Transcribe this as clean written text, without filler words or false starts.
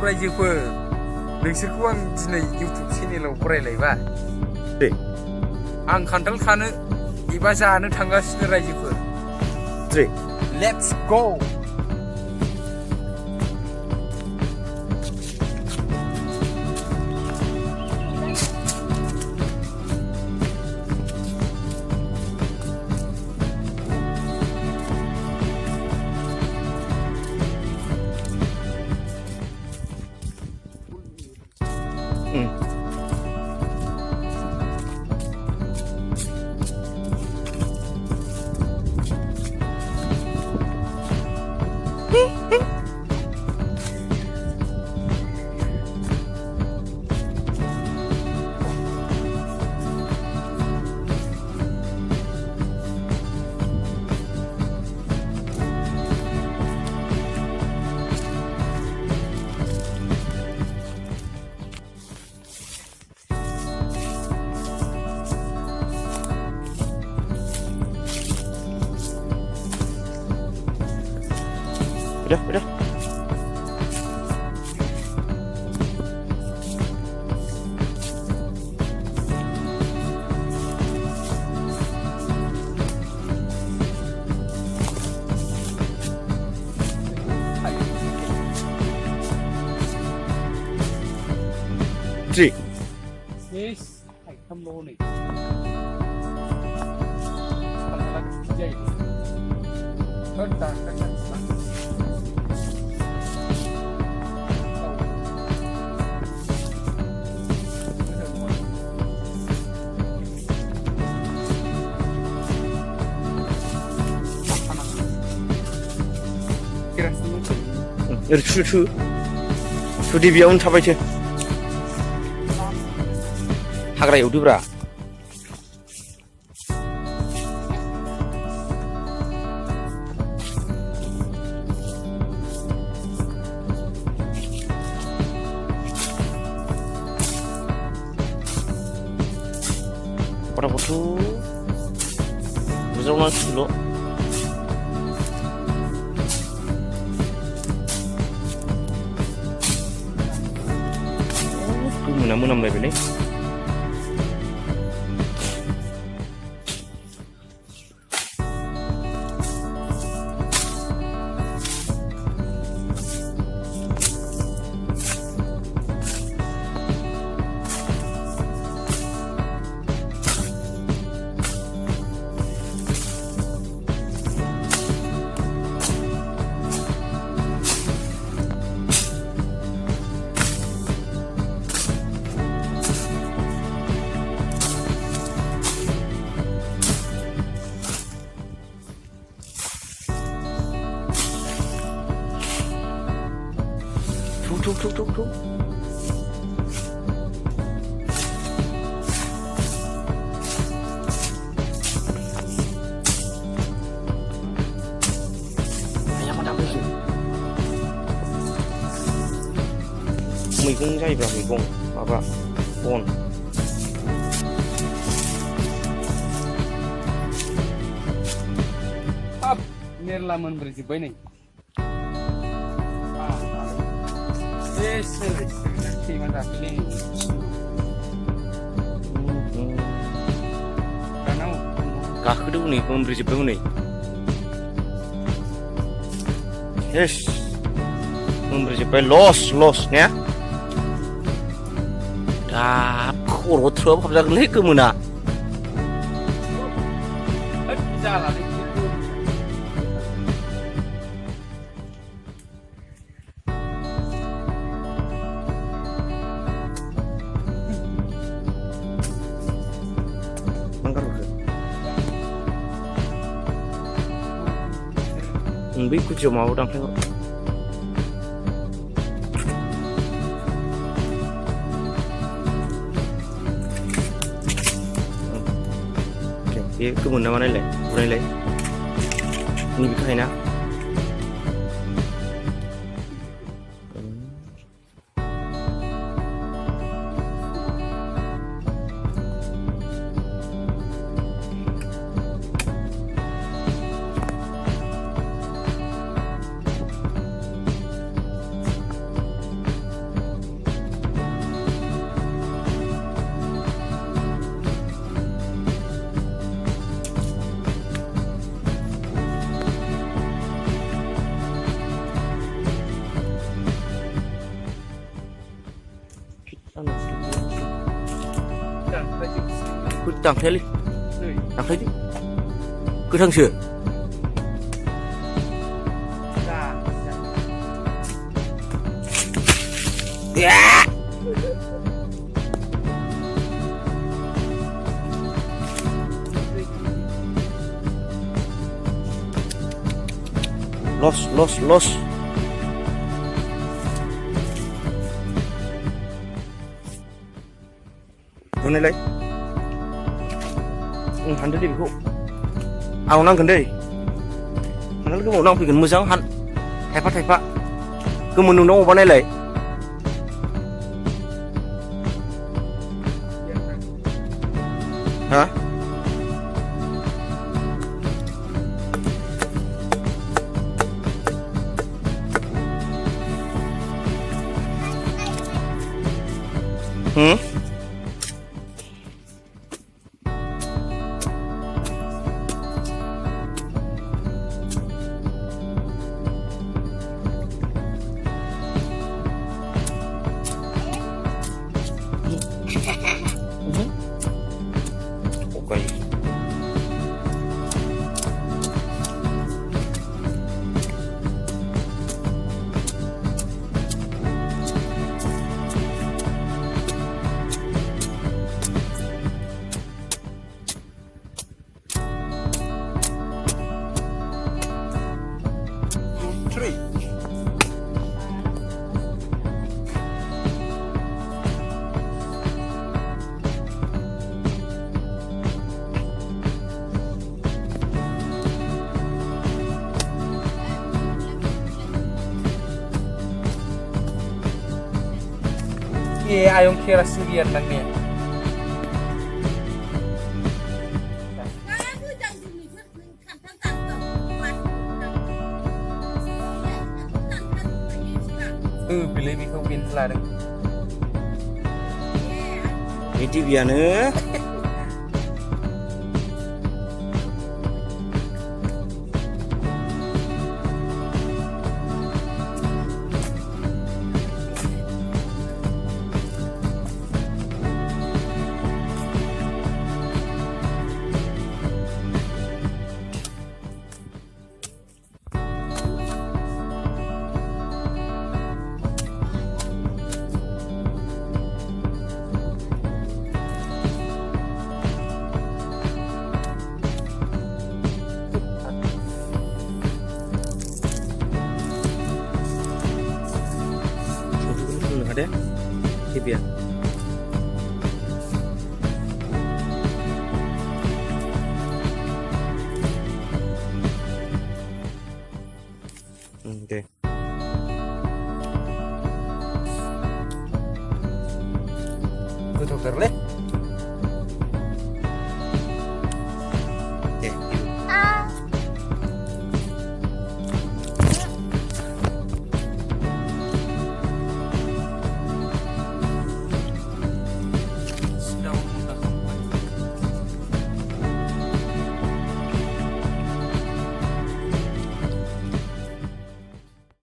रायजोफोर नोंसोरखौ आं दिनै इउटुब चेनेलाव फरायलायबाय आं खान्थाल खानो एबा जानो थांगासिनो रायजोफोर let's go Udah. Cik. Yes, hai thăm lô này. Thằng là dây. Hơn ta các bạn. Di beयावनो थाबायथो हाग्रा एवदोब्रा फटाफट बुज्रावनांसिगौल' मोनामलायबायलै Tuh. Ayam ada apa sih? मैगं जायोब्रा मैगं माबा बन हाब मेरला मोनब्रैजोब्बाय नै गाखोदो हनै मोनब्रैजोब्बाय हनै yes मोनब्रैजोब्बाय लस ने दा खर'आव थ्रोब हाबजागोनलै गोमोना बै गुदियाव माबा दांफ्लायहर बे गोमोन नामा नायलाय बुनायलाय नैबे गाहायना दांख्लायालै नै दांख्लायदो गोथांसो दा लस बुनायलाय हानदो दे बेखौ आंनाव नांगोन दै हाननानै गोबाव नांफैगोन मोजां हान थाइफा गोमोन नोंनाव अबा नायलाय हा Okay. Three. ayong kira surian lang niya. Pilih biko pin selada. Ini TV-nya. Ada TV ya. Oke. Gue dokter leh.